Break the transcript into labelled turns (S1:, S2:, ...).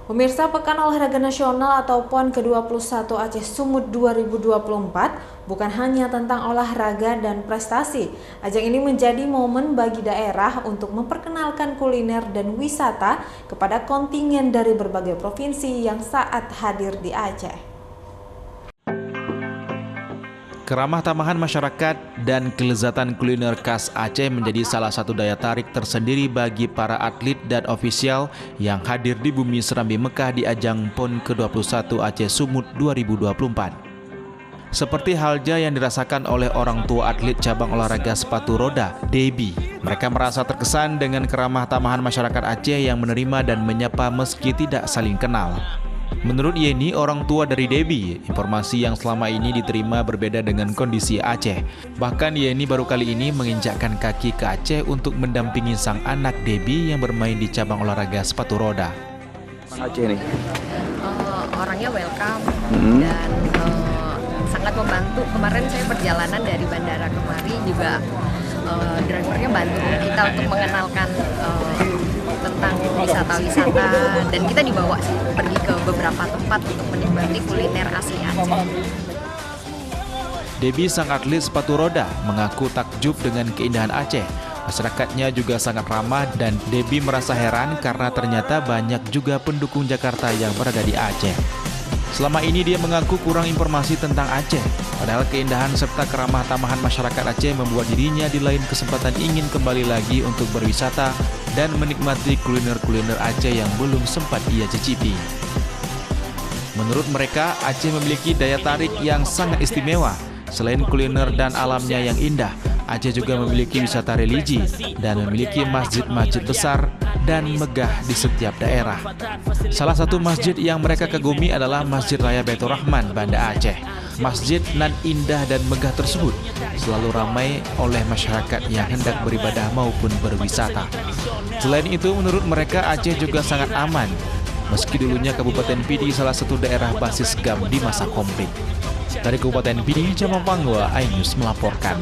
S1: Pemirsa, Pekan Olahraga Nasional atau PON ke-21 Aceh Sumut 2024 bukan hanya tentang olahraga dan prestasi. Ajang ini menjadi momen bagi daerah untuk memperkenalkan kuliner dan wisata kepada kontingen dari berbagai provinsi yang saat hadir di Aceh.
S2: Keramah tamahan masyarakat dan kelezatan kuliner khas Aceh menjadi salah satu daya tarik tersendiri bagi para atlet dan ofisial yang hadir di bumi Serambi Mekah di ajang PON ke-21 Aceh Sumut 2024. Seperti halnya yang dirasakan oleh orang tua atlet cabang olahraga sepatu roda, Debbie. Mereka merasa terkesan dengan keramah tamahan masyarakat Aceh yang menerima dan menyapa meski tidak saling kenal. Menurut Yeni, orang tua dari Debbie, informasi yang selama ini diterima berbeda dengan kondisi Aceh. Bahkan Yeni baru kali ini menginjakkan kaki ke Aceh untuk mendampingi sang anak Debbie yang bermain di cabang olahraga sepatu roda.
S3: Aceh nih?
S4: Orangnya welcome dan sangat membantu. Kemarin saya perjalanan dari bandara kemari juga drivernya bantu kita untuk mengenalkan tentang wisata-wisata, dan kita dibawa sih pergi ke beberapa tempat untuk menikmati kuliner asli Aceh.
S2: Debbie, sang atlet sepatu roda, mengaku takjub dengan keindahan Aceh. Masyarakatnya juga sangat ramah dan Debbie merasa heran karena ternyata banyak juga pendukung Jakarta yang berada di Aceh. Selama ini dia mengaku kurang informasi tentang Aceh, padahal keindahan serta keramah tamahan masyarakat Aceh membuat dirinya di lain kesempatan ingin kembali lagi untuk berwisata dan menikmati kuliner-kuliner Aceh yang belum sempat ia cicipi. Menurut mereka, Aceh memiliki daya tarik yang sangat istimewa. Selain kuliner dan alamnya yang indah, Aceh juga memiliki wisata religi dan memiliki masjid-masjid besar dan megah di setiap daerah. Salah satu masjid yang mereka kagumi adalah Masjid Raya Baitur Rahman, Banda Aceh. Masjid nan indah dan megah tersebut selalu ramai oleh masyarakat yang hendak beribadah maupun berwisata. Selain itu, menurut mereka Aceh juga sangat aman, meski dulunya Kabupaten Pidi salah satu daerah basis GAM di masa konflik. Dari Kabupaten Pidi, Jamang Panggwa, iNews melaporkan.